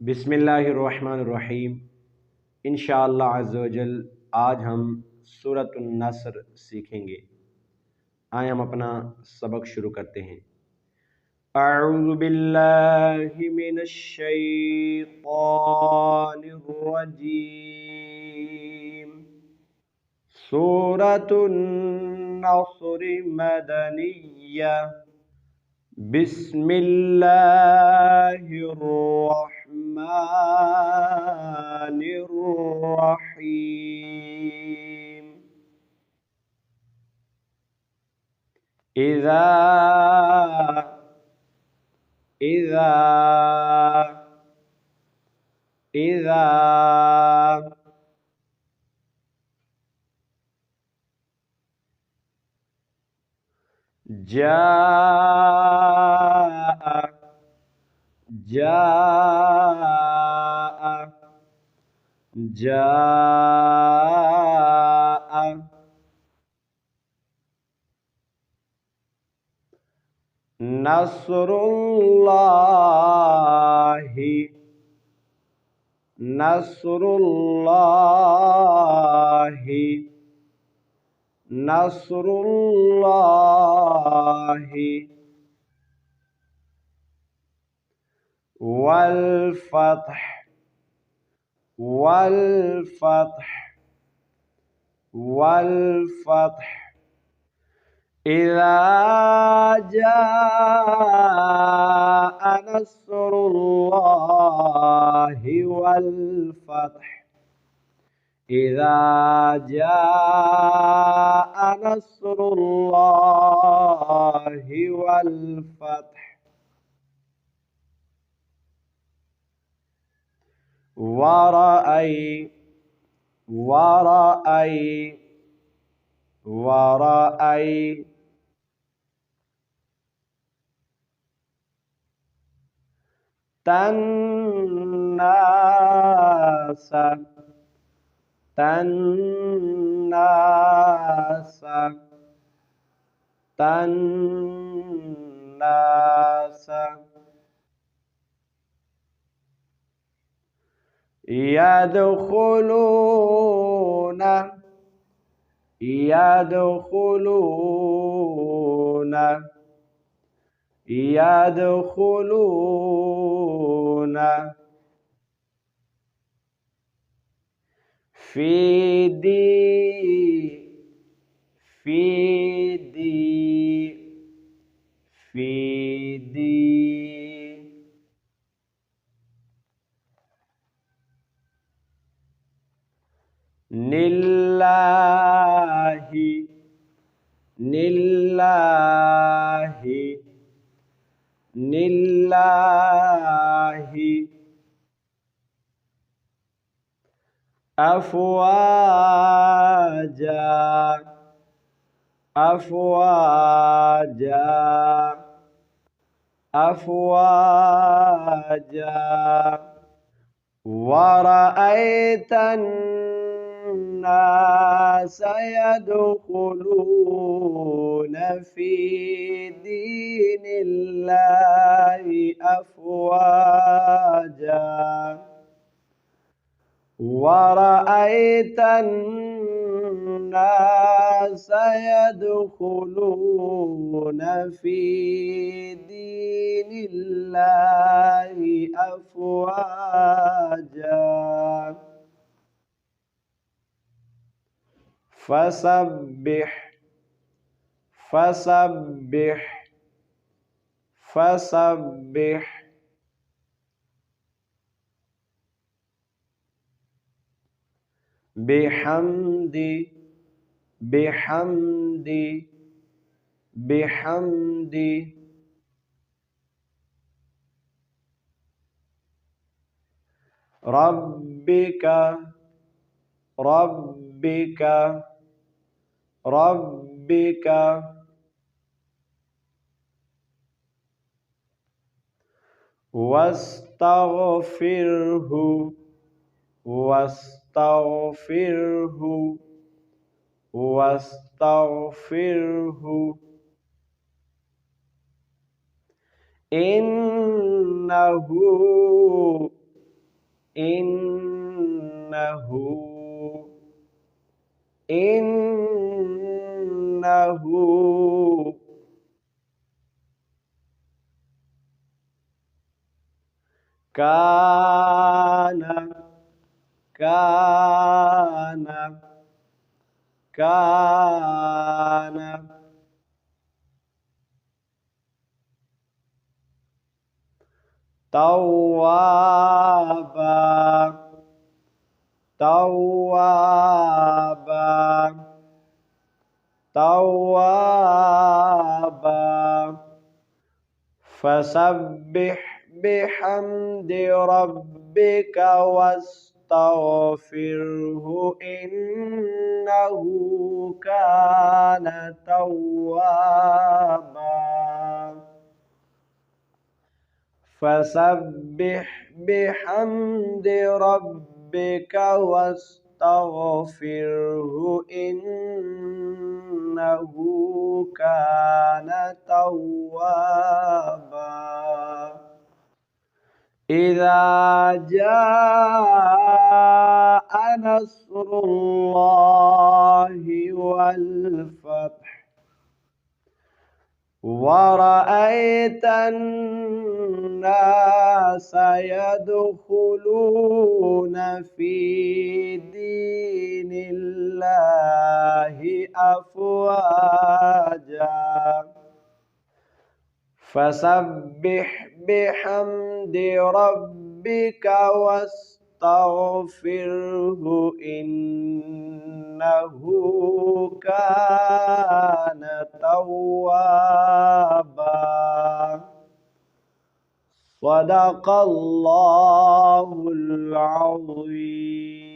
बिस्मिल्लाहिर्रहमानिर्रहीम। इंशाअल्लाह अज़्ज़ व जल आज हम सूरतुन नस्र सीखेंगे। आए हम अपना सबक शुरू करते हैं। अऊज़ु बिल्लाहि मिनश शैतानिर रजीम। सूरतुन नस्र मदनिय्या। बिस्मिल्लाहिर्रहमानिर्रहीम। इज़ा इज़ा इज़ा जाअ जाअ जाअ नस्रुल्लाहि नस्रुल्लाहि नस्रुल्लाहि वल फतह वल फतह वल फतह। इज़ा जाअ नस्रुल्लाहि वल फतह। इज़ा जाअ नस्रुल्लाहि वल फतह। वरअई तन्नास तन्नास तन्नास यदखुलून यदखुलून यदखुलून फी निल्लाहि निल्लाहि निल्लाहि अफ़वाजा अफ़वाजा अफ़वाजा। वरअयतन्नास यदखुलून फी दीनिल्लाहि अफ़वाजा। वरअयतन्नास यदखुलून फी दीनिल्लाहि अफ़वाजा। फसब्बिह फसब्बिह फसब्बिह बिहम्दि बिहम्दि बिहम्दि रब्बिका रब्बिका रब्बिका वस्तगफिरहु वस्तगफिरहु वस्तगफिरहु इन्नहु إنه إنه كان كان كان توابا توابا توابا فسبح بحمد ربك واستغفره إنه كان توابا فسبح بحمد ربك واستغفره إنه كان توابا إذا جاء نصر الله والفتح ورأيت الناس يدخلون في دين الله أفواجا فسبح بحمد ربك واستغفره إنه كان توابا صدق الله العظيم.